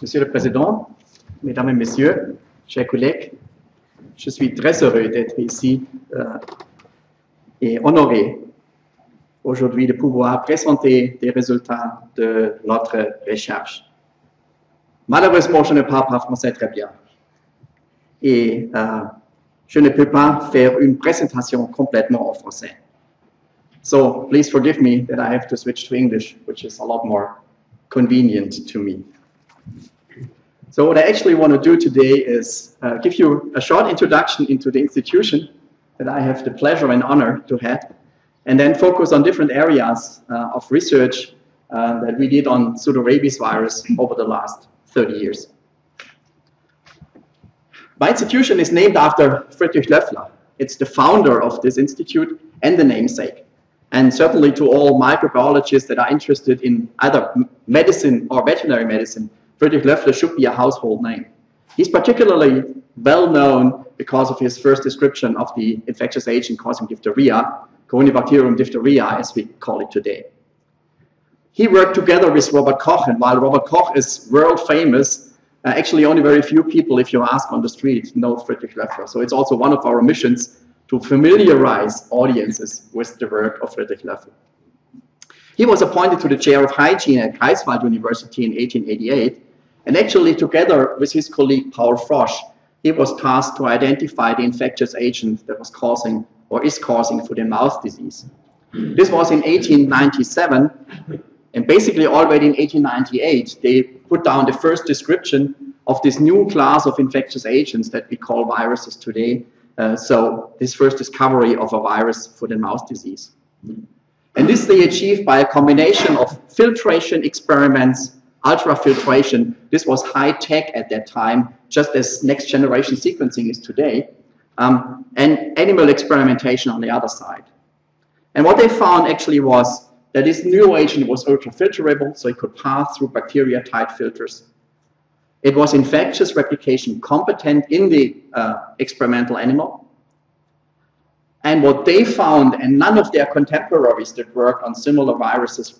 Monsieur le Président, Mesdames et Messieurs, chers collègues, je suis très heureux d'être ici et honoré aujourd'hui de pouvoir présenter des résultats de notre recherche. Malheureusement, je ne parle pas français très bien et je ne peux pas faire une présentation complètement en français. So please forgive me that I have to switch to English, which is a lot more convenient to me. So what I actually want to do today is give you a short introduction into the institution that I have the pleasure and honor to head, and then focus on different areas of research that we did on pseudorabiesvirus over the last 30 years. My institution is named after Friedrich-Loeffler. It's the founder of this institute and the namesake. And certainly to all microbiologists that are interested in either medicine or veterinary medicine, Friedrich-Loeffler should be a household name. He's particularly well known because of his first description of the infectious agent causing diphtheria, Corynebacterium diphtheria, as we call it today. He worked together with Robert Koch, and while Robert Koch is world famous, actually only very few people, if you ask on the street, know Friedrich-Loeffler. So it's also one of our missions to familiarize audiences with the work of Friedrich-Loeffler. He was appointed to the chair of hygiene at Greifswald University in 1888, and actually together with his colleague Paul Frosch, he was tasked to identify the infectious agent that was causing or is causing foot-and-mouth disease. This was in 1897, and basically already in 1898, they put down the first description of this new class of infectious agents that we call viruses today. So this first discovery of a virus, foot-and-mouth disease. And this they achieved by a combination of filtration experiments, ultrafiltration. This was high tech at that time, just as next generation sequencing is today, and animal experimentation on the other side. And what they found actually was that this new agent was ultrafilterable, so it could pass through bacteria-tight filters. It was infectious, replication competent in the experimental animal. And what they found, and none of their contemporaries that worked on similar viruses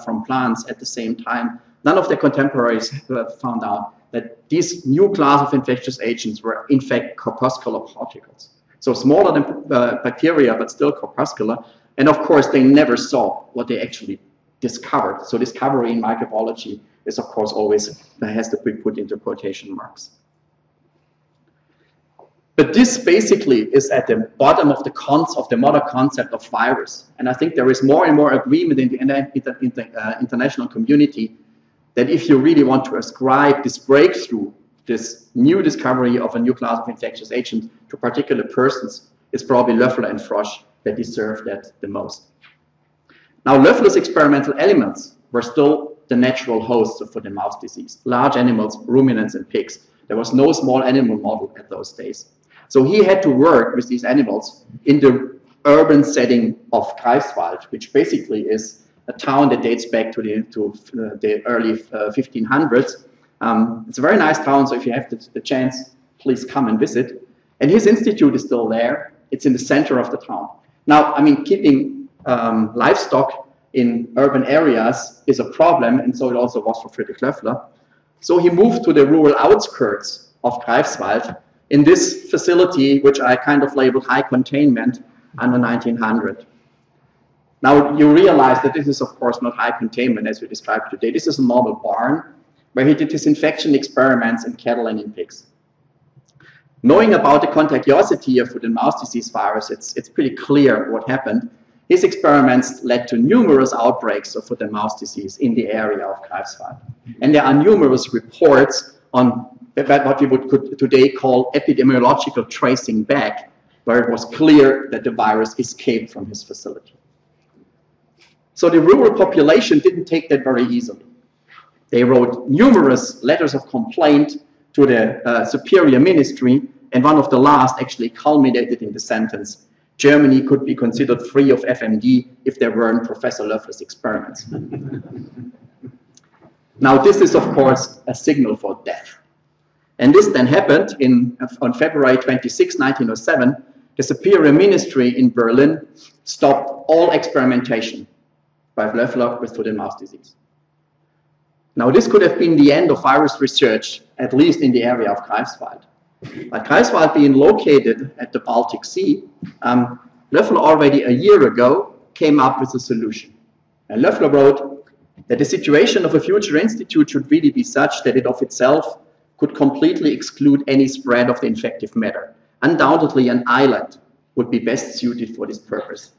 from plants at the same time, none of their contemporaries found out that these new class of infectious agents were in fact corpuscular particles. So smaller than bacteria, but still corpuscular. And of course, they never saw what they actually discovered. So discovery in microbiology is of course always has to be put into quotation marks. But this basically is at the bottom of the modern concept of virus. And I think there is more and more agreement in the international community that if you really want to ascribe this breakthrough, this new discovery of a new class of infectious agent to particular persons, it's probably Loeffler and Frosch that deserve that the most. Now, Loeffler's experimental elements were still the natural hosts of foot-and-mouth disease, large animals, ruminants and pigs. There was no small animal model at those days. So he had to work with these animals in the urban setting of Greifswald, which basically is a town that dates back to the early 1500s. It's a very nice town, so if you have the chance, please come and visit. And his institute is still there. It's in the center of the town. Now, I mean, keeping livestock in urban areas is a problem, and so it also was for Friedrich-Loeffler. So he moved to the rural outskirts of Greifswald in this facility, which I kind of labeled high containment, under 1900. Now you realize that this is of course not high containment as we described today. This is a normal barn where he did his infection experiments in cattle and in pigs. Knowing about the contagiosity of foot-and-mouth disease virus, it's pretty clear what happened. His experiments led to numerous outbreaks of foot-and-mouth disease in the area of Greifswald. And there are numerous reports on what we would today call epidemiological tracing back, where it was clear that the virus escaped from his facility. So the rural population didn't take that very easily. They wrote numerous letters of complaint to the superior ministry, and one of the last actually culminated in the sentence, Germany could be considered free of FMD if there weren't Professor Loeffler's experiments. Now this is of course a signal for death. And this then happened on February 26, 1907. The superior ministry in Berlin stopped all experimentation by Loeffler with foot-and-mouth disease. Now, this could have been the end of virus research, at least in the area of Greifswald. But Greifswald being located at the Baltic Sea, Loeffler already a year ago came up with a solution. And Loeffler wrote that the situation of a future institute should really be such that it of itself could completely exclude any spread of the infective matter. Undoubtedly, an island would be best suited for this purpose.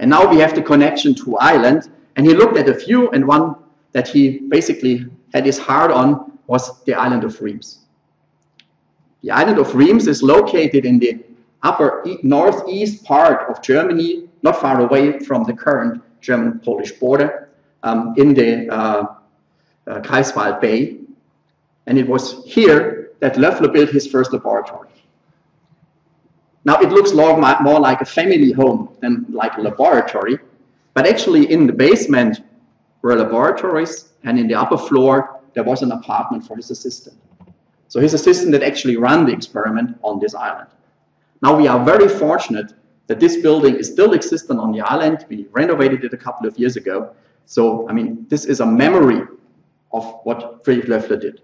And now we have the connection to Ireland, and he looked at a few, and one that he basically had his heart on was the island of Reims. The island of Reims is located in the upper northeast part of Germany, not far away from the current German-Polish border, in the Greifswald Bay. And it was here that Loeffler built his first laboratory. Now, it looks more like a family home than like a laboratory, but actually in the basement were laboratories, and in the upper floor there was an apartment for his assistant. So his assistant had actually run the experiment on this island. Now, we are very fortunate that this building is still existent on the island. We renovated it a couple of years ago. So, I mean, this is a memory of what Friedrich-Loeffler did.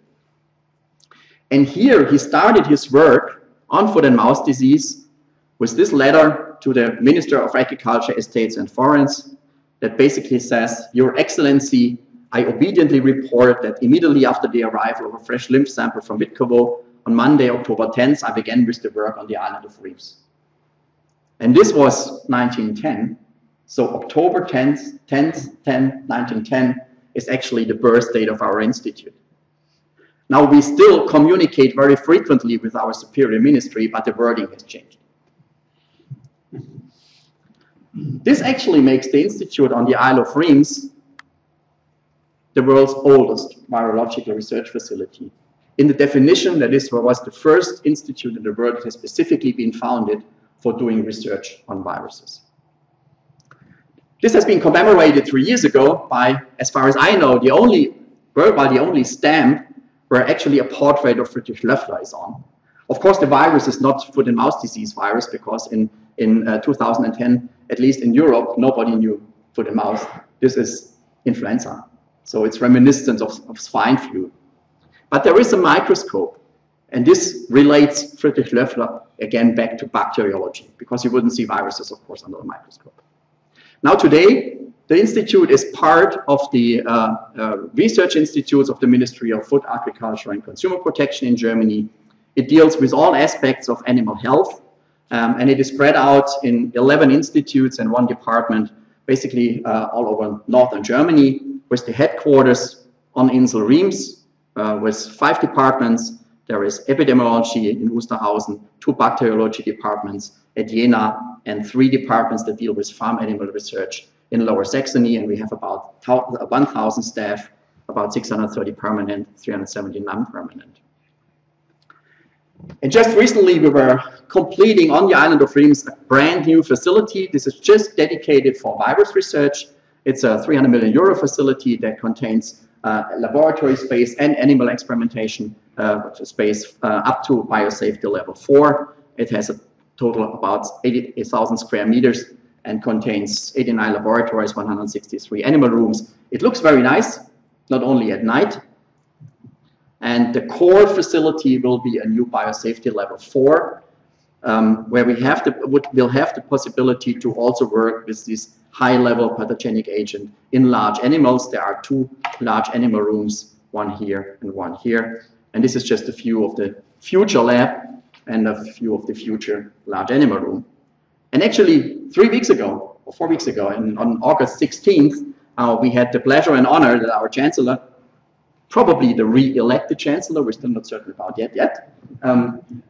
And here he started his work on foot and mouth disease with this letter to the Minister of Agriculture, Estates and Forests that basically says, "Your Excellency, I obediently report that immediately after the arrival of a fresh lymph sample from Vitkovo on Monday, October 10th, I began with the work on the island of Reims." And this was 1910. So October 10th, 1910 is actually the birth date of our institute. Now, we still communicate very frequently with our superior ministry, but the wording has changed. This actually makes the institute on the Isle of Reims the world's oldest virological research facility. In the definition that this was the first institute in the world that has specifically been founded for doing research on viruses. This has been commemorated 3 years ago by, as far as I know, worldwide the only stamp where actually a portrait of Friedrich-Loeffler is on. Of course, the virus is not foot and mouth disease virus, because in 2010, at least in Europe, nobody knew foot and mouth. This is influenza. So it's reminiscent of swine flu. But there is a microscope, and this relates Friedrich-Loeffler again back to bacteriology, because you wouldn't see viruses, of course, under a microscope. Now today, the institute is part of the research institutes of the Ministry of Food, Agriculture and Consumer Protection in Germany. It deals with all aspects of animal health, and it is spread out in 11 institutes and 1 department, basically all over northern Germany, with the headquarters on Insel Reims, with 5 departments. There is epidemiology in Wusterhausen, 2 bacteriology departments at Jena, and 3 departments that deal with farm animal research in Lower Saxony, and we have about 1,000 staff, about 630 permanent, 370 non-permanent. And just recently we were completing on the island of Reims a brand new facility. This is just dedicated for virus research. It's a 300 million euro facility that contains laboratory space and animal experimentation space up to biosafety level 4. It has a total of about 80,000 square meters and contains 89 laboratories, 163 animal rooms. It looks very nice, not only at night. And the core facility will be a new biosafety level 4, where we'll have the possibility to also work with this high-level pathogenic agent in large animals. There are 2 large animal rooms, 1 here and 1 here. And this is just a few of the future lab and a few of the future large animal room. And actually, 3 weeks ago, or 4 weeks ago, on August 16th, we had the pleasure and honor that our Chancellor, probably the re-elected Chancellor, we're still not certain about yet,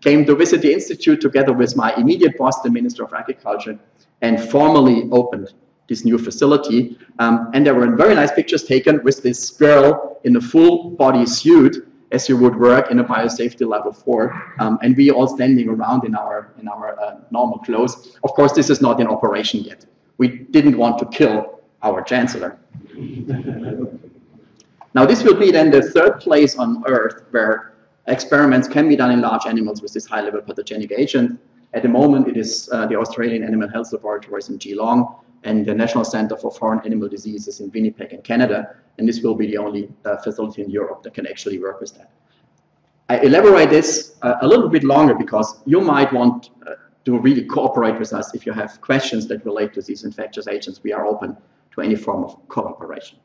came to visit the Institute together with my immediate boss, the Minister of Agriculture, and formally opened this new facility. And there were very nice pictures taken with this girl in a full body suit, as you would work in a biosafety level 4, and we all standing around in our normal clothes. Of course, this is not in operation yet. We didn't want to kill our Chancellor. Now, this will be then the 3rd place on Earth where experiments can be done in large animals with this high-level pathogenic agent. At the moment, it is the Australian Animal Health Laboratories in Geelong, and the National Center for Foreign Animal Diseases in Winnipeg in Canada, and this will be the only facility in Europe that can actually work with that. I elaborate this a little bit longer because you might want to really cooperate with us if you have questions that relate to these infectious agents. We are open to any form of cooperation.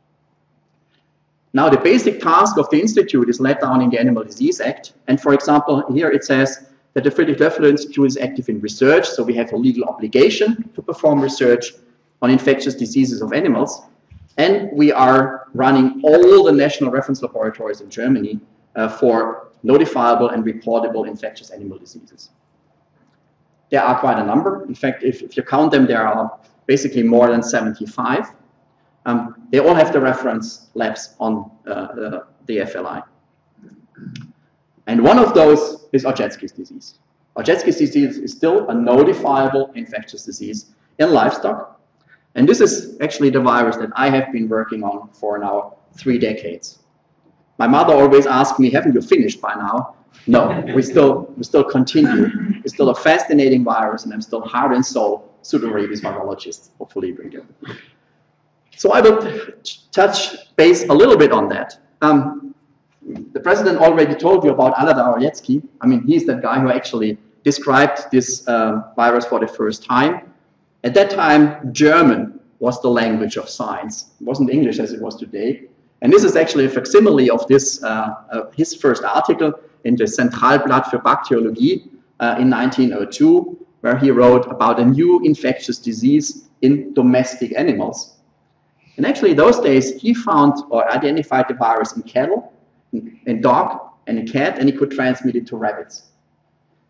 Now, the basic task of the Institute is laid down in the Animal Disease Act. And for example, here it says that the Friedrich-Loeffler-Institute is active in research, so we have a legal obligation to perform research on infectious diseases of animals. And we are running all the national reference laboratories in Germany for notifiable and reportable infectious animal diseases. There are quite a number. In fact, if you count them, there are basically more than 75. They all have the reference labs on the FLI. And one of those is Aujeszky's disease. Aujeszky's disease is still a notifiable infectious disease in livestock. And this is actually the virus that I have been working on for now 3 decades. My mother always asked me, haven't you finished by now? No, we still continue. It's still a fascinating virus, and I'm still heart and soul pseudorabies virologist, hopefully bring you. So I will touch base a little bit on that. The president already told you about Aladár Aujeszky. I mean, he's the guy who actually described this virus for the first time. At that time, German was the language of science. It wasn't English as it was today. And this is actually a facsimile of this, his first article in the Zentralblatt für Bakteriologie in 1902, where he wrote about a new infectious disease in domestic animals. And actually, those days, he found or identified the virus in cattle, in dog, and in cat, and he could transmit it to rabbits.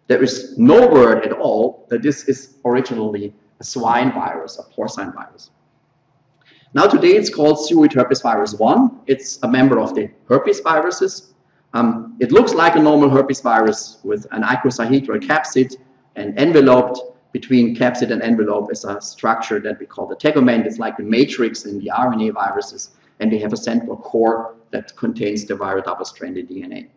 There is no word at all that this is originally a swine virus, a porcine virus. Now today it's called suid herpesvirus 1. It's a member of the herpesviruses. It looks like a normal herpes virus with an icosahedral capsid, and enveloped between capsid and envelope is a structure that we call the tegument. It's like the matrix in the RNA viruses, and we have a central core that contains the viral double-stranded DNA.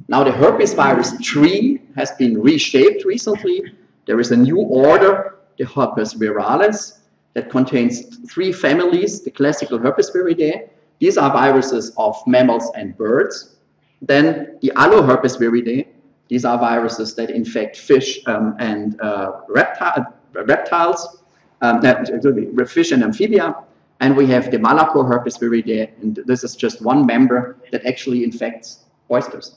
Now the herpes virus tree has been reshaped recently. There is a new order, the Herpesvirales, that contains 3 families, the classical Herpesviridae. These are viruses of mammals and birds. Then the alloherpesviridae. These are viruses that infect fish and reptiles, fish and amphibia. And we have the Malacoherpesviridae, and this is just one member that actually infects oysters.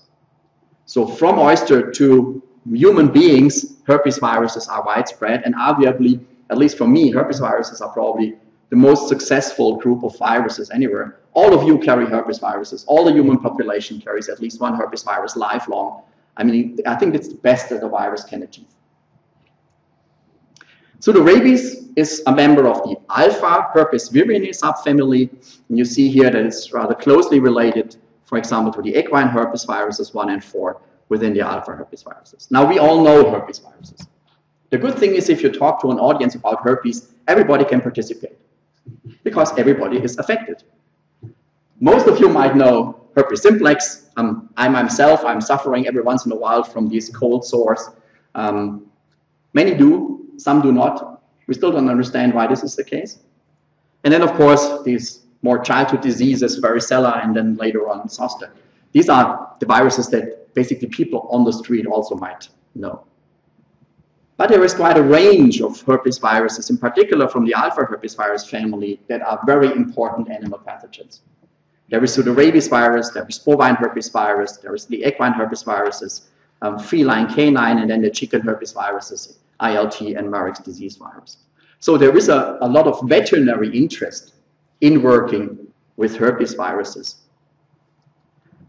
So from oyster to human beings, herpes viruses are widespread, and arguably, at least for me, herpes viruses are probably the most successful group of viruses anywhere. All of you carry herpes viruses. All the human population carries at least one herpes virus lifelong. I mean, I think it's the best that the virus can achieve. So the rabies is a member of the alphaherpesvirinae subfamily. And you see here that it's rather closely related, for example, to the equine herpes viruses 1 and 4 within the alphaherpesviruses. Now, we all know herpes viruses. The good thing is if you talk to an audience about herpes, everybody can participate because everybody is affected. Most of you might know herpes simplex. I myself, I'm suffering every once in a while from these cold sores. Many do, some do not. We still don't understand why this is the case. And then, of course, these more childhood diseases, varicella, and then later on zoster. These are the viruses that basically people on the street also might know. But there is quite a range of herpes viruses, in particular from the alphaherpesvirus family, that are very important animal pathogens. There is pseudorabies virus, there is bovine herpes virus, there is the equine herpes viruses, feline, canine, and then the chicken herpes viruses, ILT and Marek's disease virus. So there is a lot of veterinary interest in working with herpes viruses.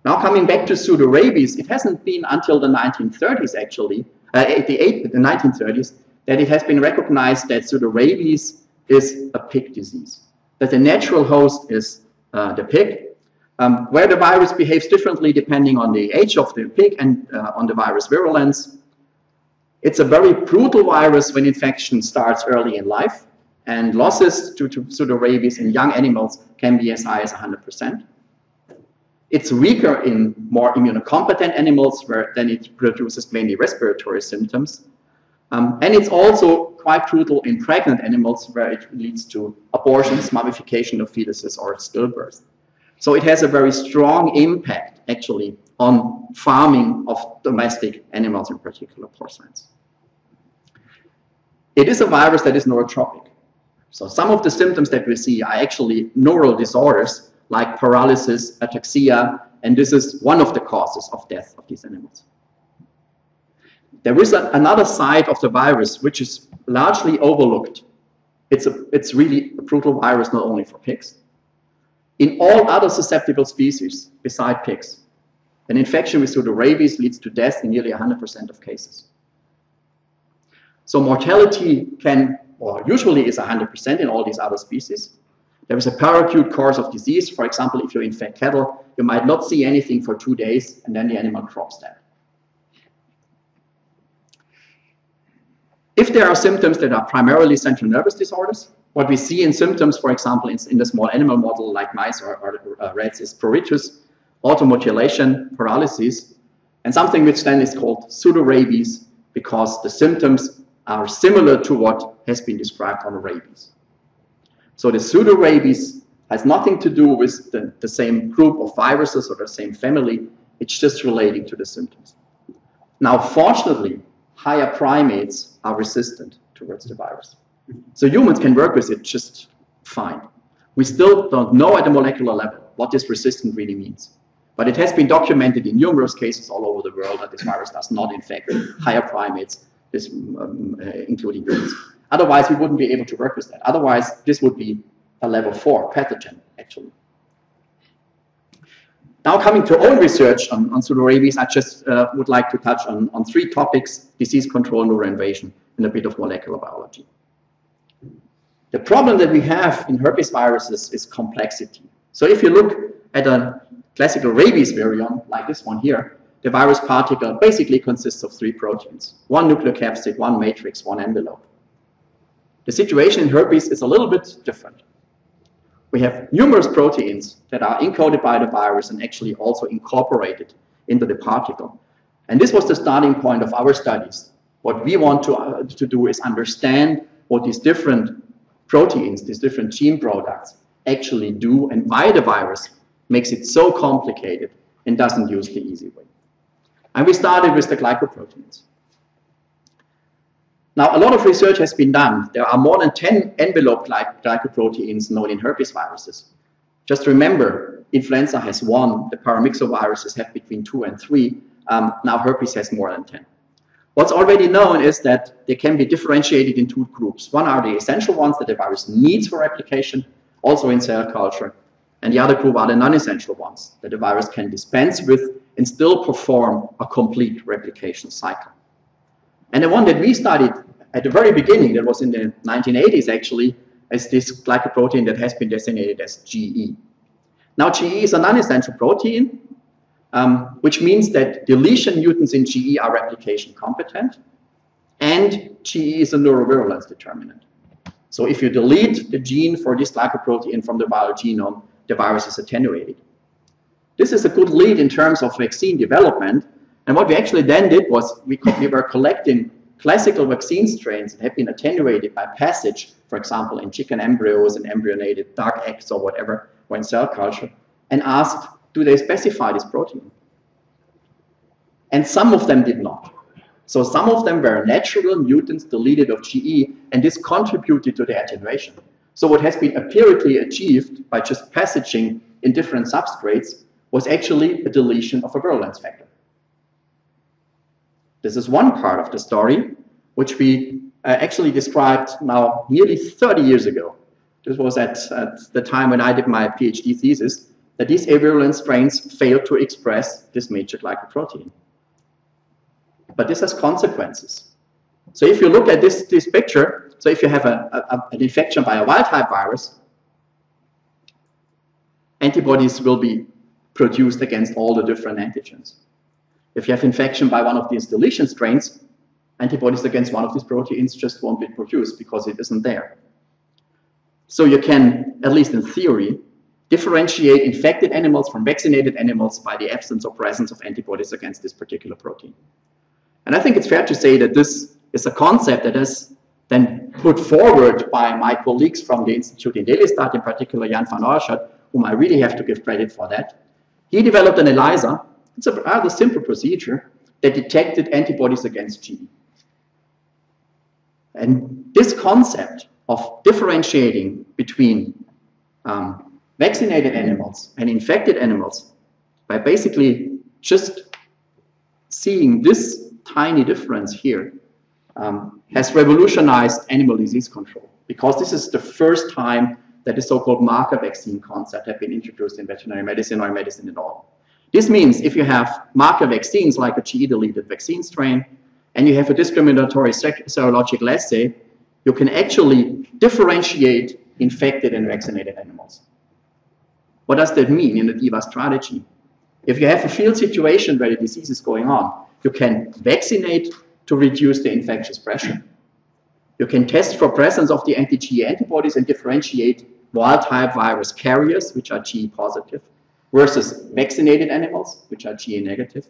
Now coming back to pseudorabies, it hasn't been until the 1930s actually, the 1930s, that it has been recognized that pseudorabies is a pig disease, that the natural host is the pig, where the virus behaves differently depending on the age of the pig and on the virus virulence. It's a very brutal virus when infection starts early in life, and losses due to pseudorabies in young animals can be as high as 100%. It's weaker in more immunocompetent animals, where then it produces mainly respiratory symptoms. And it's also quite crucial in pregnant animals where it leads to abortions, mummification of fetuses, or stillbirth. So it has a very strong impact, actually, on farming of domestic animals, in particular porcines. It is a virus that is neurotropic. So some of the symptoms that we see are actually neural disorders like paralysis, ataxia, and this is one of the causes of death of these animals. There is another side of the virus which is largely overlooked. It's really a brutal virus not only for pigs. In all other susceptible species beside pigs, an infection with pseudorabies leads to death in nearly 100% of cases. So mortality can, or usually is 100% in all these other species. There is a peracute course of disease. For example, if you infect cattle, you might not see anything for 2 days and then the animal drops dead. If there are symptoms that are primarily central nervous disorders, what we see in symptoms, for example, in the small animal model like mice or rats is pruritus, automutilation, paralysis, and something which then is called pseudorabies because the symptoms are similar to what has been described on rabies. So the pseudorabies has nothing to do with the same group of viruses or the same family, it's just relating to the symptoms. Now, fortunately, higher primates are resistant towards the virus. So humans can work with it just fine. We still don't know at a molecular level what this resistant really means. But it has been documented in numerous cases all over the world that this virus does not infect higher primates, including humans. Otherwise, we wouldn't be able to work with that. Otherwise, this would be a level 4 pathogen, actually. Now, coming to own research on pseudorabies, I just would like to touch on 3 topics: disease control, neuroinvasion, and a bit of molecular biology. The problem that we have in herpes viruses is complexity. So if you look at a classical rabies virion, like this one here, the virus particle basically consists of 3 proteins: 1 nucleocapsid, 1 matrix, 1 envelope. The situation in herpes is a little bit different. We have numerous proteins that are encoded by the virus and actually also incorporated into the particle. And this was the starting point of our studies. What we want to do is understand what these different proteins, these different gene products actually do and why the virus makes it so complicated and doesn't use the easy way. And we started with the glycoproteins. Now, a lot of research has been done. There are more than 10 envelope glycoproteins known in herpes viruses. Just remember, influenza has 1, the paramyxoviruses have between 2 and 3. Now herpes has more than 10. What's already known is that they can be differentiated in 2 groups. One are the essential ones that the virus needs for replication, also in cell culture. And the other group are the non-essential ones that the virus can dispense with and still perform a complete replication cycle. And the one that we studied at the very beginning, that was in the 1980s actually, is this glycoprotein that has been designated as GE. Now GE is a non-essential protein, which means that deletion mutants in GE are replication competent, and GE is a neurovirulence determinant. So if you delete the gene for this glycoprotein from the viral genome, the virus is attenuated. This is a good lead in terms of vaccine development. And what we actually then did was we were collecting classical vaccine strains that have been attenuated by passage, for example, in chicken embryos and embryonated duck eggs or whatever, or in cell culture, and asked, do they specify this protein? And some of them did not. So some of them were natural mutants deleted of GE, and this contributed to the attenuation. So what has been empirically achieved by just passaging in different substrates was actually a deletion of a virulence factor. This is one part of the story, which we actually described now nearly 30 years ago. This was at the time when I did my PhD thesis, that these avirulent strains failed to express this major glycoprotein. But this has consequences. So if you look at this picture, so if you have an infection by a wild-type virus, antibodies will be produced against all the different antigens. If you have infection by one of these deletion strains, antibodies against one of these proteins just won't be produced because it isn't there. So you can, at least in theory, differentiate infected animals from vaccinated animals by the absence or presence of antibodies against this particular protein. And I think it's fair to say that this is a concept that is then put forward by my colleagues from the Institute in Delistad, in particular Jan van Oorschot, whom I really have to give credit for that. He developed an ELISA. It's a rather simple procedure that detected antibodies against GE. And this concept of differentiating between vaccinated animals and infected animals by basically just seeing this tiny difference here has revolutionized animal disease control, because this is the first time that the so-called marker vaccine concept have been introduced in veterinary medicine or in medicine at all. This means if you have marker vaccines like a GE-deleted vaccine strain, and you have a discriminatory serological assay, you can actually differentiate infected and vaccinated animals. What does that mean in the DIVA strategy? If you have a field situation where the disease is going on, you can vaccinate to reduce the infectious pressure. You can test for presence of the anti-GE antibodies and differentiate wild-type virus carriers, which are GE positive, versus vaccinated animals, which are GE negative.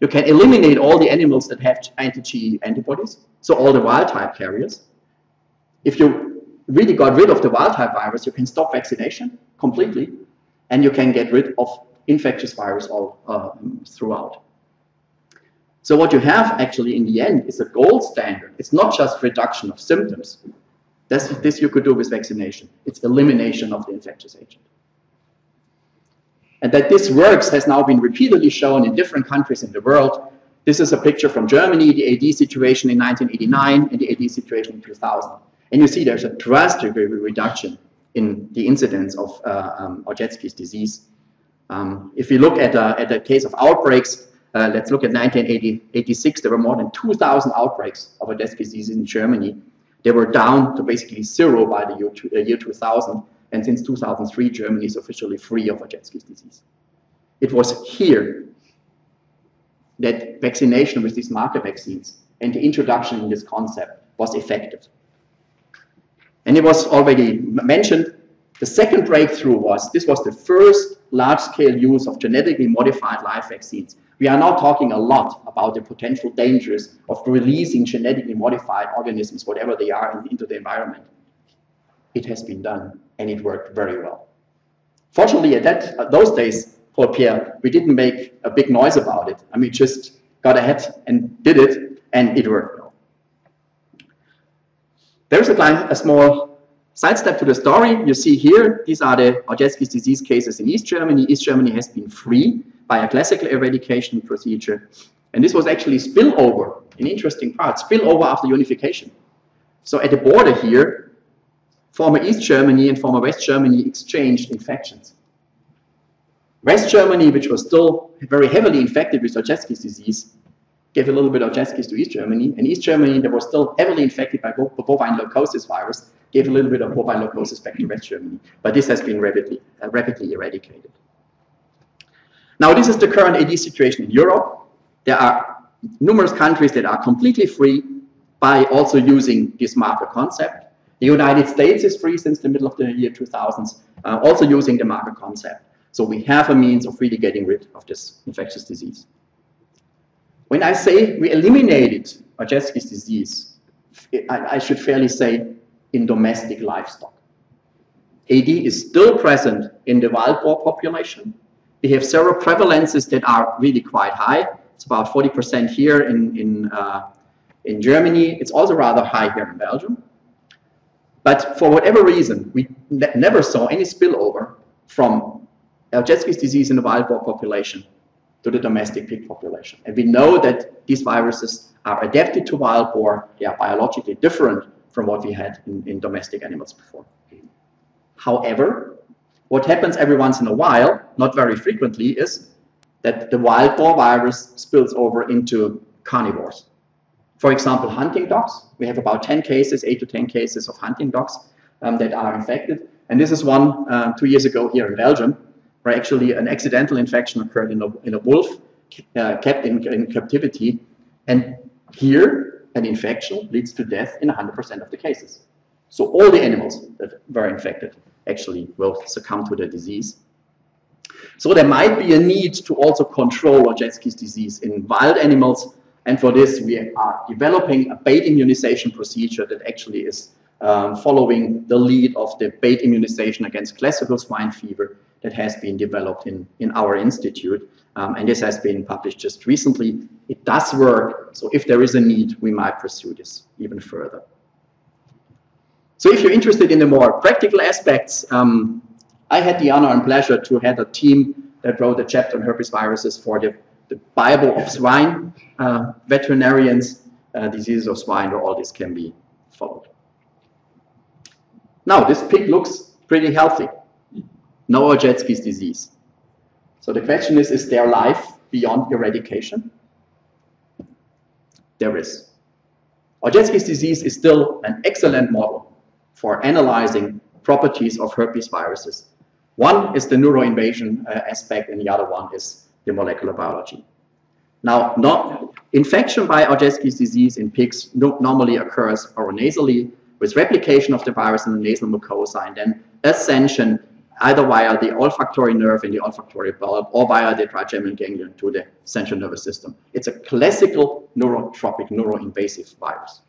You can eliminate all the animals that have anti-GE antibodies, so all the wild-type carriers. If you really got rid of the wild-type virus, you can stop vaccination completely, and you can get rid of infectious virus all throughout. So what you have actually in the end is a gold standard. It's not just reduction of symptoms. This you could do with vaccination. It's elimination of the infectious agent. And that this works has now been repeatedly shown in different countries in the world. This is a picture from Germany, the AD situation in 1989 and the AD situation in 2000. And you see there's a drastic reduction in the incidence of Aujeszky's disease. If you look at a case of outbreaks, let's look at 1986, there were more than 2,000 outbreaks of Aujeszky's disease in Germany. They were down to basically zero by the year 2000, and since 2003, Germany is officially free of Aujeszky's disease. It was here that vaccination with these marker vaccines and the introduction in this concept was effective. And it was already mentioned, the second breakthrough was, this was the first large-scale use of genetically modified live vaccines. We are now talking a lot about the potential dangers of releasing genetically modified organisms, whatever they are, into the environment. It has been done, and it worked very well. Fortunately, at those days, Paul Pierre, we didn't make a big noise about it. I mean, just got ahead and did it, and it worked well. There's a small sidestep to the story. You see here, these are the Aujeszky's disease cases in East Germany. East Germany has been free by a classical eradication procedure. And this was actually spillover, an interesting part, spillover after unification. So at the border here, former East Germany and former West Germany exchanged infections. West Germany, which was still very heavily infected with Aujeszky's disease, gave a little bit of Aujeszky's to East Germany, and East Germany, that was still heavily infected by bovine leukosis virus, gave a little bit of bovine leukosis back to West Germany. But this has been rapidly eradicated. Now, this is the current AD situation in Europe. There are numerous countries that are completely free by also using this marker concept. The United States is free since the middle of the year 2000s, also using the marker concept. So we have a means of really getting rid of this infectious disease. When I say we eliminated Aujeszky's disease, I should fairly say in domestic livestock. AD is still present in the wild boar population. We have several prevalences that are really quite high. It's about 40% here in Germany. It's also rather high here in Belgium. But for whatever reason, we never saw any spillover from Aujeszky's disease in the wild boar population to the domestic pig population. And we know that these viruses are adapted to wild boar. They are biologically different from what we had in domestic animals before. However, what happens every once in a while, not very frequently, is that the wild boar virus spills over into carnivores. For example, hunting dogs. We have about 10 cases, 8 to 10 cases of hunting dogs that are infected. And this is one 2 years ago here in Belgium, where actually an accidental infection occurred in a wolf kept in captivity. And here, an infection leads to death in 100% of the cases. So all the animals that were infected actually will succumb to the disease. So there might be a need to also control Aujeszky's disease in wild animals, And for this, we are developing a bait immunization procedure that actually is following the lead of the bait immunization against classical swine fever that has been developed in our institute. And this has been published just recently. It does work, so if there is a need, we might pursue this even further. So if you're interested in the more practical aspects, I had the honor and pleasure to head a team that wrote a chapter on herpesviruses for the Bible of swine veterinarians, diseases of swine, where all this can be followed. Now, this pig looks pretty healthy. No Aujeszky's disease. So the question is there life beyond eradication? There is. Aujeszky's disease is still an excellent model for analyzing properties of herpesviruses. One is the neuroinvasion aspect, and the other one is the molecular biology. Now, infection by Aujeszky's disease in pigs normally occurs oronasally, with replication of the virus in the nasal mucosa, and then ascension either via the olfactory nerve in the olfactory bulb or via the trigeminal ganglion to the central nervous system. It's a classical neurotropic, neuroinvasive virus.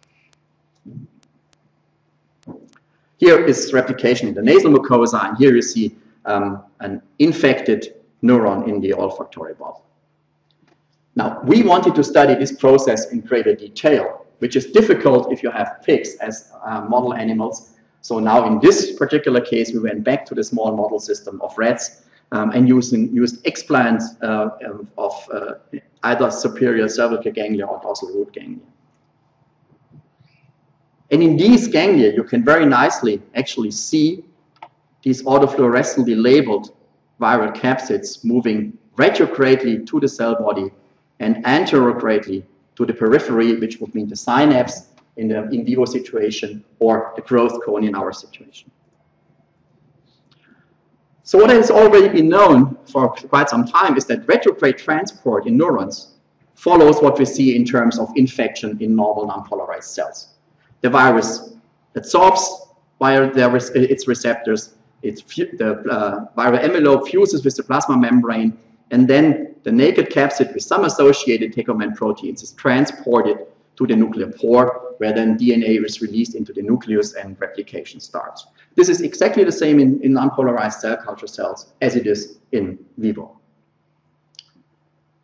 Here is replication in the nasal mucosa, and here you see an infected neuron in the olfactory bulb. Now, we wanted to study this process in greater detail, which is difficult if you have pigs as model animals. So now in this particular case, we went back to the small model system of rats and used explants of either superior cervical ganglia or dorsal root ganglia. And in these ganglia, you can very nicely actually see these autofluorescently labeled viral capsids moving retrogradely to the cell body and anterogradely to the periphery, which would mean the synapse in the in vivo situation or the growth cone in our situation. So what has already been known for quite some time is that retrograde transport in neurons follows what we see in terms of infection in normal non-polarized cells. The virus absorbs via its receptors, the viral envelope fuses with the plasma membrane, and then the naked capsid with some associated tegument proteins is transported to the nuclear pore, where then DNA is released into the nucleus and replication starts. This is exactly the same in non-polarized cell culture cells as it is in vivo.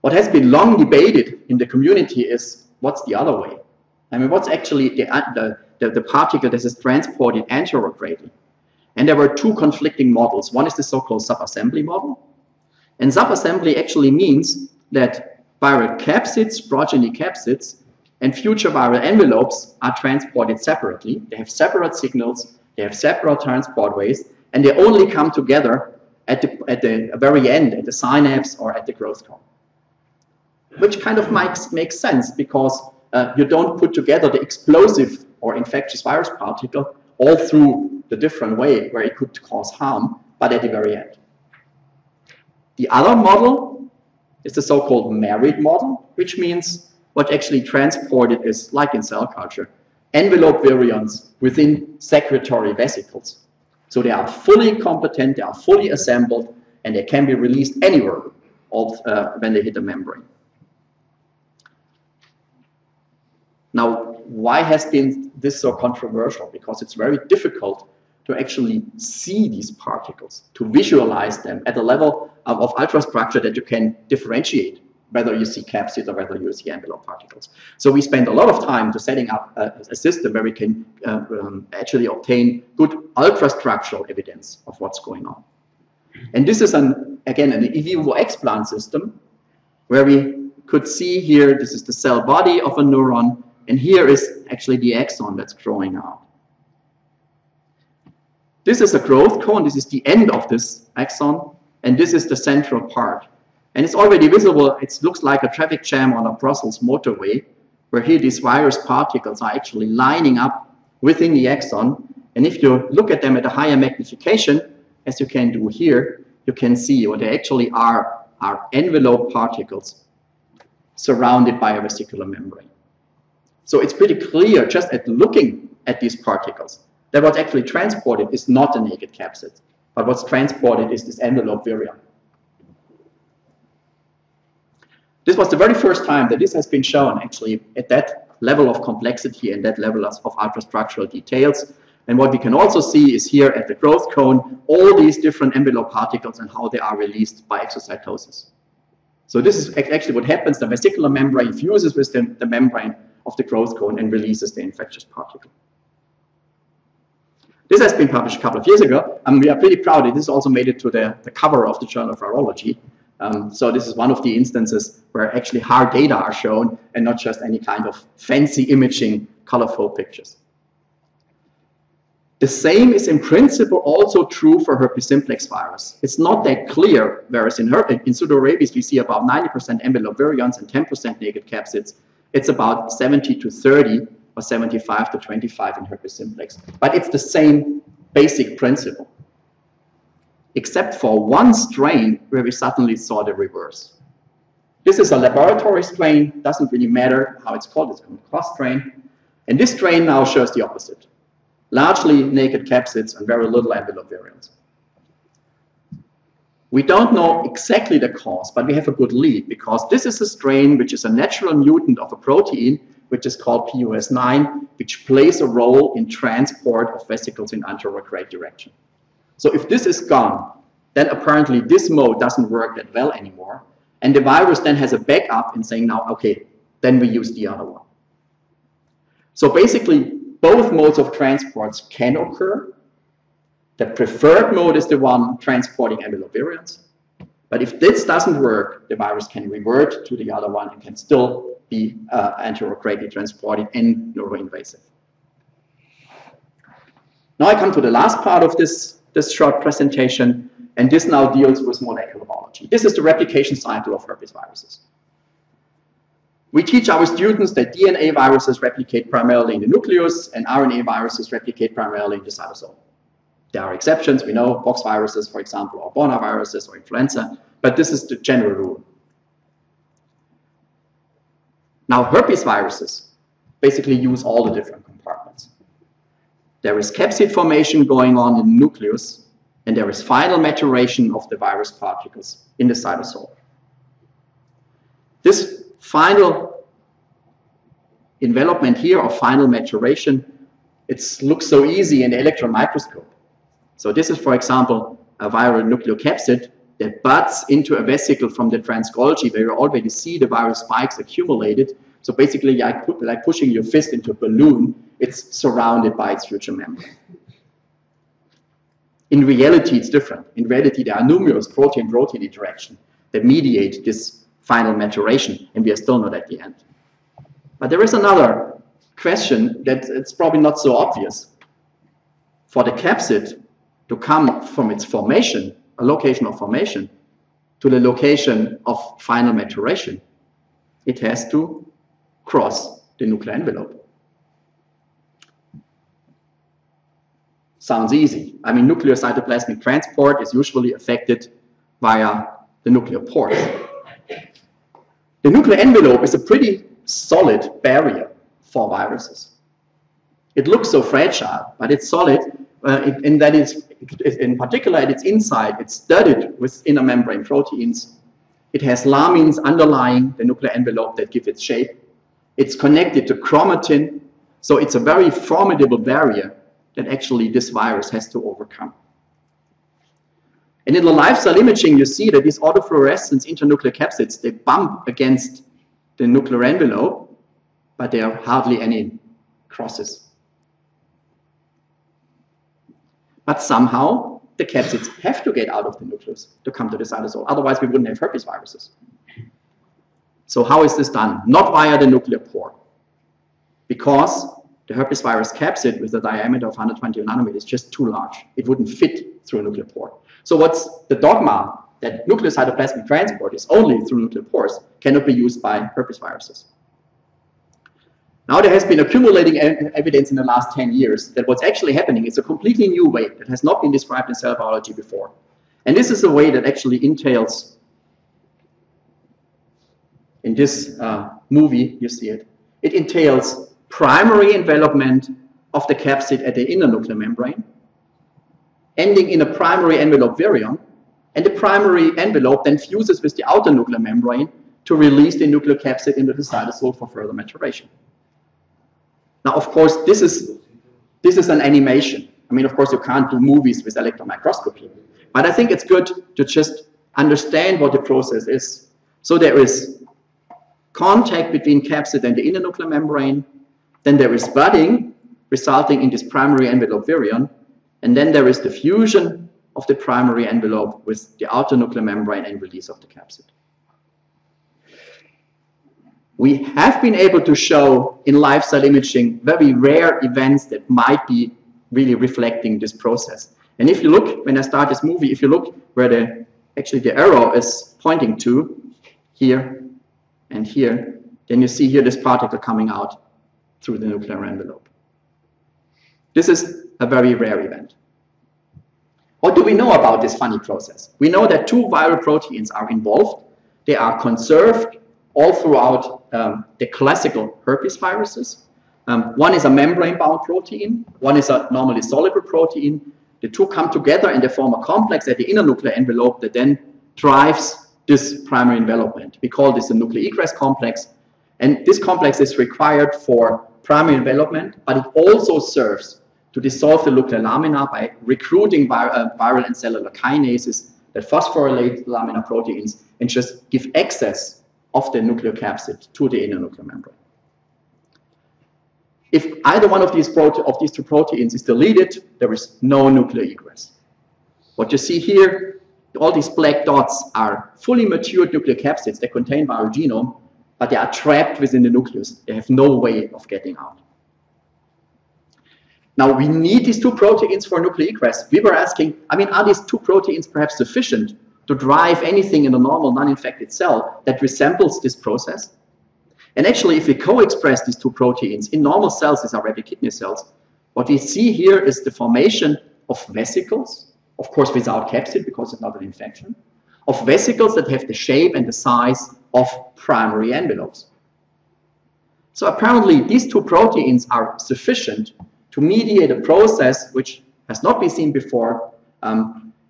What has been long debated in the community is what's the other way? I mean, what's actually the particle that is transported anterogradely? And there were two conflicting models. One is the so-called subassembly model. And subassembly actually means that viral capsids, progeny capsids, and future viral envelopes are transported separately. They have separate signals, they have separate transport ways, and they only come together at the very end, at the synapse or at the growth cone. Which kind of makes sense, because you don't put together the explosive or infectious virus particle all through the different way where it could cause harm, but at the very end. The other model is the so-called married model, which means what actually transported is, like in cell culture, envelope virions within secretory vesicles. So they are fully competent, they are fully assembled, and they can be released anywhere when they hit the membrane. Now, why has been this so controversial? Because it's very difficult to actually see these particles, to visualize them at a level of ultrastructure that you can differentiate whether you see capsid or whether you see envelope particles. So we spend a lot of time to setting up a system where we can actually obtain good ultrastructural evidence of what's going on. And this is, again, an in vivo explant system where we could see here, this is the cell body of a neuron, and here is actually the axon that's growing out. This is a growth cone, this is the end of this axon, and this is the central part. And it's already visible, it looks like a traffic jam on a Brussels motorway, where here these virus particles are actually lining up within the axon. And if you look at them at a higher magnification, as you can do here, you can see what they actually are envelope particles surrounded by a vesicular membrane. So it's pretty clear, just at looking at these particles, that what's actually transported is not the naked capsid, but what's transported is this envelope virion. This was the very first time that this has been shown actually at that level of complexity and that level of ultrastructural details. And what we can also see is here at the growth cone, all these different envelope particles and how they are released by exocytosis. So this is actually what happens. The vesicular membrane fuses with the membrane of the growth cone and releases the infectious particle. This has been published a couple of years ago, and we are pretty proud that this also made it to the cover of the Journal of Virology. So this is one of the instances where actually hard data are shown and not just any kind of fancy imaging, colorful pictures. The same is in principle also true for herpes simplex virus. It's not that clear, whereas in pseudorabies we see about 90% envelope virions and 10% naked capsids. It's about 70 to 30 or 75 to 25 in herpes simplex. But it's the same basic principle, except for one strain where we suddenly saw the reverse. This is a laboratory strain, doesn't really matter how it's called, it's a cross strain. And this strain now shows the opposite. Largely naked capsids and very little envelope virions. We don't know exactly the cause, but we have a good lead because this is a strain which is a natural mutant of a protein which is called PUS9, which plays a role in transport of vesicles in anterograde direction. So if this is gone, then apparently this mode doesn't work that well anymore, and the virus then has a backup in saying now, okay, then we use the other one. So basically, both modes of transports can occur. The preferred mode is the one transporting envelope virions. But if this doesn't work, the virus can revert to the other one and can still be anterogradely transported and neuroinvasive. Now I come to the last part of this short presentation, and this now deals with molecular biology. This is the replication cycle of herpesviruses. We teach our students that DNA viruses replicate primarily in the nucleus and RNA viruses replicate primarily in the cytosol. There are exceptions, we know, pox viruses, for example, or Borna viruses or influenza, but this is the general rule. Now, herpes viruses basically use all the different compartments. There is capsid formation going on in the nucleus, and there is final maturation of the virus particles in the cytosol. This final envelopment here, or final maturation, it looks so easy in the electron microscope. So this is, for example, a viral nucleocapsid that buds into a vesicle from the transgolgi where you already see the virus spikes accumulated. So basically, like pushing your fist into a balloon, it's surrounded by its future membrane. In reality, it's different. In reality, there are numerous protein-protein interactions that mediate this final maturation, and we are still not at the end. But there is another question that it's probably not so obvious. For the capsid to come from its formation, a location of formation, to the location of final maturation, it has to cross the nuclear envelope. Sounds easy. I mean, nuclear cytoplasmic transport is usually affected via the nuclear pores. The nuclear envelope is a pretty solid barrier for viruses. It looks so fragile, but it's solid in that it's, in particular at its inside, it's studded with inner membrane proteins. It has lamins underlying the nuclear envelope that give it shape. It's connected to chromatin, so it's a very formidable barrier that actually this virus has to overcome. And in the live cell imaging, you see that these autofluorescence internuclear capsids, they bump against the nuclear envelope, but there are hardly any crosses. But somehow, the capsids have to get out of the nucleus to come to the cytosol. Otherwise, we wouldn't have herpes viruses. So how is this done? Not via the nuclear pore. Because the herpes virus capsid with a diameter of 120 nanometers is just too large. It wouldn't fit through a nuclear pore. So what's the dogma that nuclear cytoplasmic transport is only through nuclear pores cannot be used by herpes viruses. Now there has been accumulating evidence in the last 10 years that what's actually happening is a completely new way that has not been described in cell biology before. And this is a way that actually entails, in this movie, you see it, it entails primary envelopment of the capsid at the inner nuclear membrane, ending in a primary envelope virion, and the primary envelope then fuses with the outer nuclear membrane to release the nucleocapsid into the cytosol for further maturation. Now, of course, this is an animation. I mean, of course, you can't do movies with electron microscopy, but I think it's good to just understand what the process is. So there is contact between capsid and the inner nuclear membrane, then there is budding, resulting in this primary envelope virion, and then there is the fusion of the primary envelope with the outer nuclear membrane and release of the capsid. We have been able to show in live cell imaging very rare events that might be really reflecting this process. And if you look, when I start this movie, if you look where actually the arrow is pointing to, here and here, then you see here this particle coming out through the nuclear envelope. This is a very rare event. What do we know about this funny process? We know that two viral proteins are involved. They are conserved all throughout the classical herpes viruses. One is a membrane-bound protein, one is a normally soluble protein. The two come together and they form a complex at the inner nuclear envelope that then drives this primary envelopment. We call this the nuclear egress complex, and this complex is required for primary envelopment, but it also serves to dissolve the nuclear lamina by recruiting viral and cellular kinases that phosphorylate lamina proteins and just give access of the nucleocapsid to the inner nuclear membrane. If either one of these two proteins is deleted, there is no nuclear egress. What you see here, all these black dots are fully matured nucleocapsids that contain viral genome, but they are trapped within the nucleus. They have no way of getting out. Now, we need these two proteins for nuclear egress. We were asking, I mean, are these two proteins perhaps sufficient to drive anything in a normal non-infected cell that resembles this process? And actually, if we co-express these two proteins in normal cells, these are rabbit kidney cells, what we see here is the formation of vesicles, of course without capsid because it's not an infection, of vesicles that have the shape and the size of primary envelopes. So apparently these two proteins are sufficient to mediate a process which has not been seen before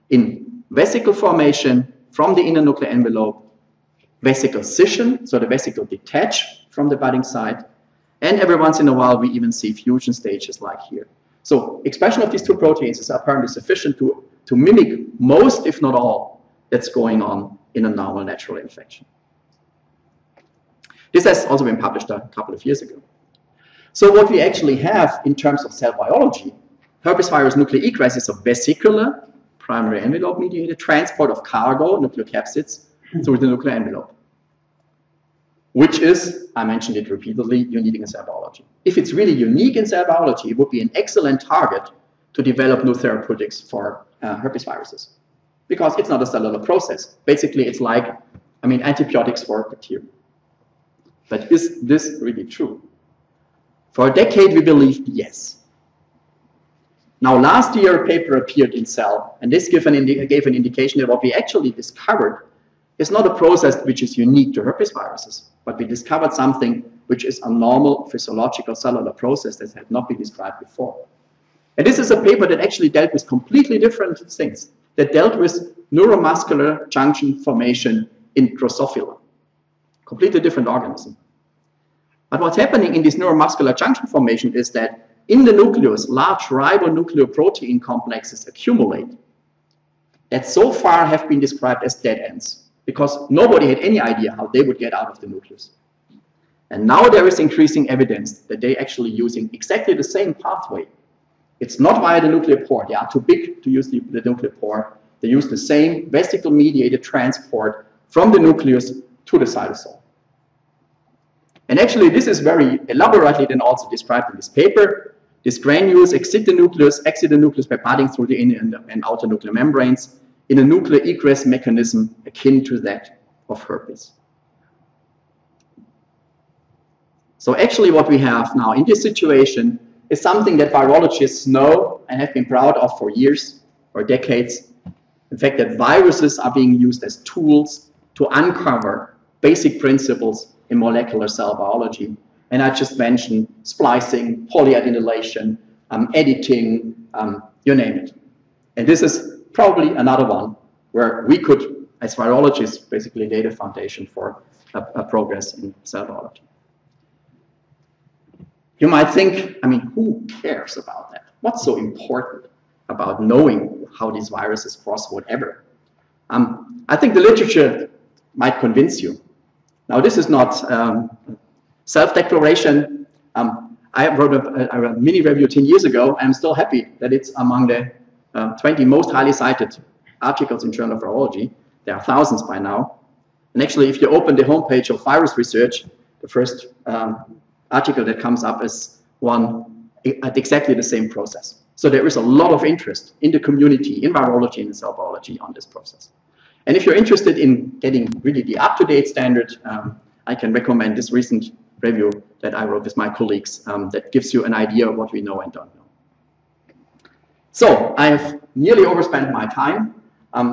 in vesicle formation from the inner nuclear envelope, vesicle scission, so the vesicle detach from the budding site, and every once in a while we even see fusion stages like here. So expression of these two proteins is apparently sufficient to mimic most, if not all, that's going on in a normal natural infection. This has also been published a couple of years ago. So what we actually have in terms of cell biology, herpesvirus nuclear egress is a vesicular, primary envelope mediated transport of cargo, nucleocapsids, through the nuclear envelope, which is, I mentioned it repeatedly, unique in cell biology. If it's really unique in cell biology, it would be an excellent target to develop new therapeutics for herpes viruses, because it's not a cellular process. Basically, it's like, I mean, antibiotics for bacteria. But is this really true? For a decade, we believed yes. Now, last year, a paper appeared in Cell, and this gave an indication that what we actually discovered is not a process which is unique to herpes viruses, but we discovered something which is a normal physiological cellular process that had not been described before. And this is a paper that actually dealt with completely different things, that dealt with neuromuscular junction formation in Drosophila, completely different organism. But what's happening in this neuromuscular junction formation is that in the nucleus, large ribonucleoprotein complexes accumulate that so far have been described as dead ends, because nobody had any idea how they would get out of the nucleus. And now there is increasing evidence that they're actually using exactly the same pathway. It's not via the nuclear pore. They are too big to use the nuclear pore. They use the same vesicle-mediated transport from the nucleus to the cytosol. And actually, this is very elaborately then also described in this paper. These granules exit the nucleus by budding through the inner and outer nuclear membranes in a nuclear egress mechanism akin to that of herpes. So actually what we have now in this situation is something that virologists know and have been proud of for years or decades. In fact, that viruses are being used as tools to uncover basic principles in molecular cell biology. And I just mentioned splicing, polyadenylation, editing, you name it. And this is probably another one where we could, as virologists, basically lay the foundation for progress in cell biology. You might think, I mean, who cares about that? What's so important about knowing how these viruses cross whatever? I think the literature might convince you. Now, this is not self-declaration. I wrote a mini review 10 years ago. I'm still happy that it's among the 20 most highly cited articles in Journal of Virology. There are thousands by now. And actually, if you open the homepage of virus research, the first article that comes up is one at exactly the same process. So there is a lot of interest in the community, in virology and in cell biology on this process. And if you're interested in getting really the up-to-date standard, I can recommend this recent review that I wrote with my colleagues that gives you an idea of what we know and don't know. So I have nearly overspent my time.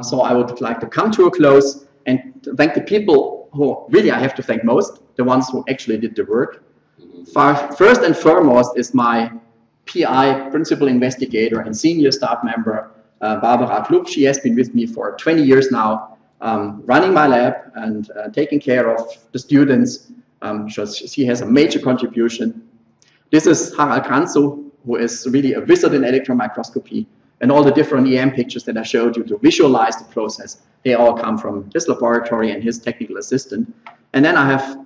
So I would like to come to a close and thank the people who really I have to thank most, the ones who actually did the work. First and foremost is my PI, principal investigator and senior staff member, Barbara Klub. She has been with me for 20 years now, running my lab and taking care of the students. She has a major contribution. This is Harald Kranzow, who is really a wizard in electron microscopy, and all the different EM pictures that I showed you to visualize the process, they all come from his laboratory and his technical assistant. And then I have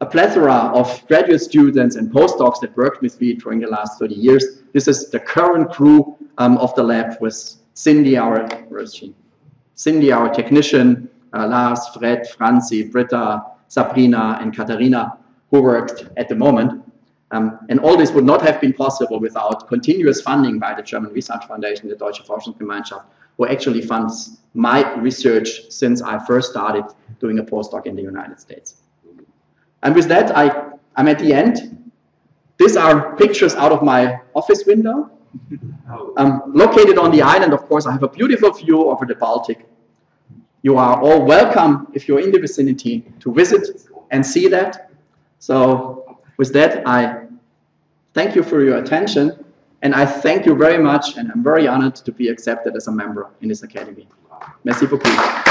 a plethora of graduate students and postdocs that worked with me during the last 30 years. This is the current crew of the lab with Cindy, our technician, Lars, Fred, Franzi, Britta, Sabrina, and Katharina, who worked at the moment. And all this would not have been possible without continuous funding by the German Research Foundation, the Deutsche Forschungsgemeinschaft, who actually funds my research since I first started doing a postdoc in the United States. And with that, I'm at the end. These are pictures out of my office window. Located on the island, of course, I have a beautiful view over the Baltic. You are all welcome, if you're in the vicinity, to visit and see that. So with that, I thank you for your attention, and I thank you very much, and I'm very honored to be accepted as a member in this academy. Merci beaucoup.